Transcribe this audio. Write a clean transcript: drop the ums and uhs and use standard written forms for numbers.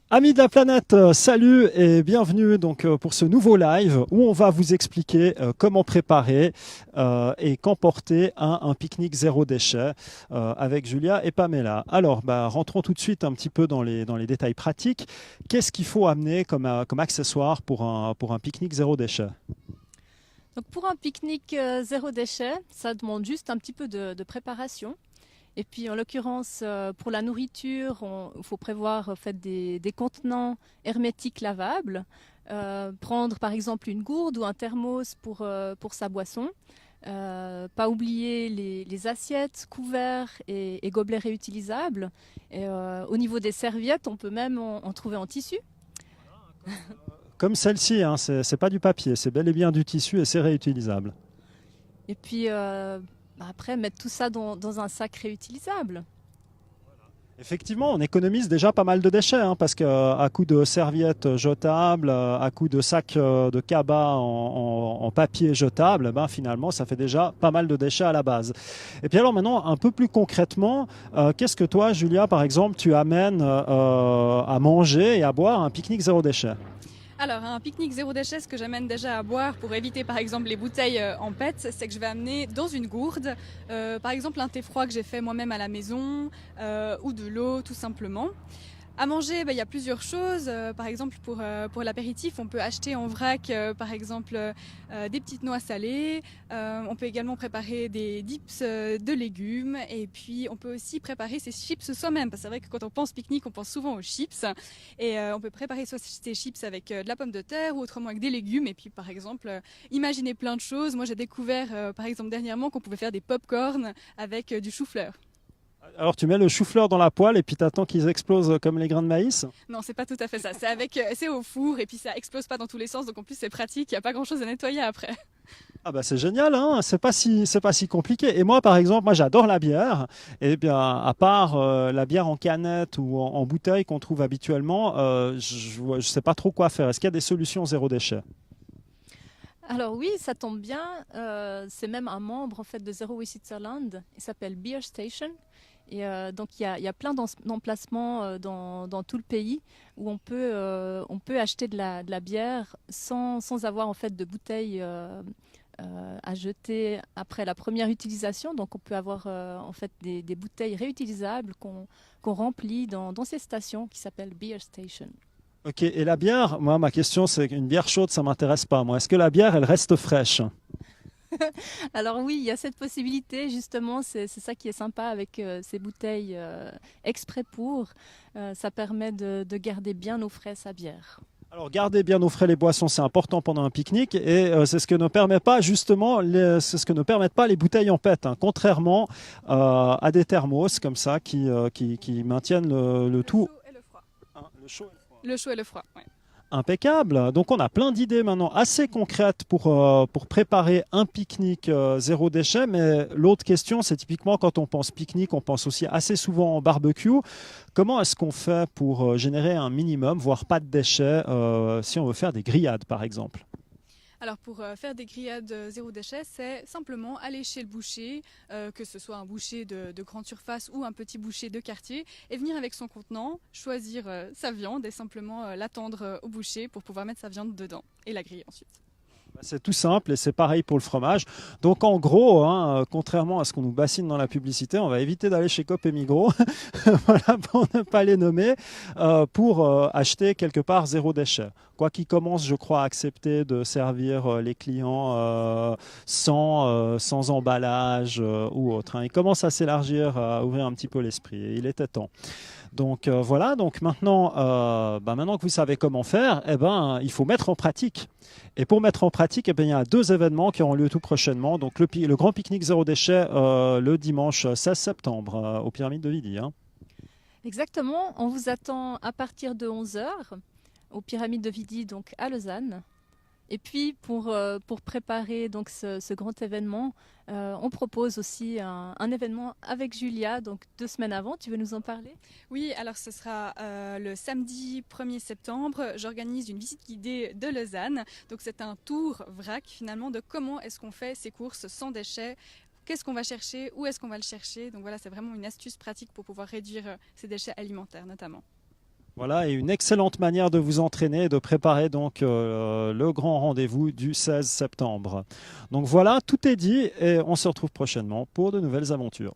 Amis de la planète, salut et bienvenue pour ce nouveau live où on va vous expliquer comment préparer et qu'emporter un pique-nique zéro déchet avec Julia et Pamela. Alors, rentrons tout de suite un petit peu dans les détails pratiques. Qu'est-ce qu'il faut amener comme accessoire pour un pique-nique zéro déchet? Donc pour un pique-nique zéro déchet, ça demande juste un petit peu de préparation. Et puis en l'occurrence, pour la nourriture, il faut prévoir en fait, des contenants hermétiques lavables. Prendre par exemple une gourde ou un thermos pour sa boisson. Pas oublier les assiettes, couverts et gobelets réutilisables. Et, au niveau des serviettes, on peut même en trouver en tissu. Comme celle-ci, hein, c'est pas du papier, c'est bel et bien du tissu et c'est réutilisable. Et puis après, mettre tout ça dans un sac réutilisable. Effectivement, on économise déjà pas mal de déchets, hein, parce qu'à coup de serviettes jetables, à coup de sacs de cabas en papier jetable, finalement, ça fait déjà pas mal de déchets à la base. Et puis alors maintenant, un peu plus concrètement, qu'est-ce que toi, Julia, par exemple, tu amènes à manger et à boire un pique-nique zéro déchet? Alors, un pique-nique zéro déchet, ce que j'amène déjà à boire pour éviter par exemple les bouteilles en PET, c'est que je vais amener dans une gourde, par exemple un thé froid que j'ai fait moi-même à la maison, ou de l'eau tout simplement. À manger, il y a plusieurs choses. Par exemple, pour l'apéritif, on peut acheter en vrac, par exemple, des petites noix salées. On peut également préparer des dips de légumes. Et puis, on peut aussi préparer ses chips soi-même. Parce que c'est vrai que quand on pense pique-nique, on pense souvent aux chips. Et on peut préparer soit ses chips avec de la pomme de terre ou autrement avec des légumes. Et puis, par exemple, imaginer plein de choses. Moi, j'ai découvert, par exemple, dernièrement qu'on pouvait faire des pop-corn avec du chou-fleur. Alors tu mets le chou-fleur dans la poêle et puis t'attends qu'ils explosent comme les grains de maïs? Non, c'est pas tout à fait ça. C'est au four et puis ça explose pas dans tous les sens. Donc en plus, c'est pratique. Il y a pas grand chose à nettoyer après. Ah bah c'est génial, hein, c'est pas si compliqué. Et moi par exemple, moi j'adore la bière. Et bien à part la bière en canette ou en bouteille qu'on trouve habituellement, je sais pas trop quoi faire. Est-ce qu'il y a des solutions zéro déchet? Alors oui, ça tombe bien. C'est même un membre en fait de Zero Waste Switzerland. Il s'appelle Beer Station. Et donc il y a plein d'emplacements dans tout le pays où on peut acheter de la bière sans avoir en fait de bouteilles à jeter après la première utilisation. Donc on peut avoir en fait des bouteilles réutilisables qu'on remplit dans ces stations qui s'appellent Beer Station. Ok, et la bière, moi ma question c'est une bière chaude, ça m'intéresse pas. Moi, est-ce que la bière elle reste fraîche? Alors oui, il y a cette possibilité, justement, c'est ça qui est sympa avec ces bouteilles exprès pour. Ça permet de garder bien au frais sa bière. Alors gardez bien au frais les boissons, c'est important pendant un pique-nique et c'est ce que ne permet pas justement, c'est ce que ne permettent pas les bouteilles en PET, hein, contrairement à des thermos comme ça qui maintiennent le Le tout, chaud et le froid. hein, le chaud et le froid. Le chaud et le froid, ouais. Impeccable. Donc on a plein d'idées maintenant assez concrètes pour préparer un pique-nique zéro déchet. Mais l'autre question, c'est typiquement quand on pense pique-nique, on pense aussi assez souvent en barbecue. Comment est-ce qu'on fait pour générer un minimum, voire pas de déchets, si on veut faire des grillades par exemple? Alors pour faire des grillades zéro déchet, c'est simplement aller chez le boucher, que ce soit un boucher de grande surface ou un petit boucher de quartier, et venir avec son contenant, choisir sa viande et simplement l'attendre au boucher pour pouvoir mettre sa viande dedans et la griller ensuite. C'est tout simple et c'est pareil pour le fromage. Donc en gros, hein, contrairement à ce qu'on nous bassine dans la publicité, on va éviter d'aller chez Coop et Migros, voilà, pour ne pas les nommer, pour acheter quelque part zéro déchet. Quoi qu'ils commencent, je crois, à accepter de servir les clients sans emballage ou autre, hein. Ils commencent à s'élargir, à ouvrir un petit peu l'esprit et il était temps. Donc voilà, donc maintenant, maintenant que vous savez comment faire, il faut mettre en pratique. Et pour mettre en pratique, il y a deux événements qui auront lieu tout prochainement. Donc le grand pique-nique zéro déchet le dimanche 16 septembre aux Pyramides de Vidi, hein. Exactement, on vous attend à partir de 11 heures aux Pyramides de Vidi, donc à Lausanne. Et puis pour préparer donc ce grand événement, on propose aussi un événement avec Julia, donc 2 semaines avant. Tu veux nous en parler? Oui, alors ce sera le samedi 1er septembre. J'organise une visite guidée de Lausanne. Donc c'est un tour vrac finalement de comment est-ce qu'on fait ses courses sans déchets. Qu'est-ce qu'on va chercher? Où est-ce qu'on va le chercher? Donc voilà, c'est vraiment une astuce pratique pour pouvoir réduire ses déchets alimentaires notamment. Voilà, et une excellente manière de vous entraîner et de préparer donc le grand rendez-vous du 16 septembre. Donc voilà, tout est dit et on se retrouve prochainement pour de nouvelles aventures.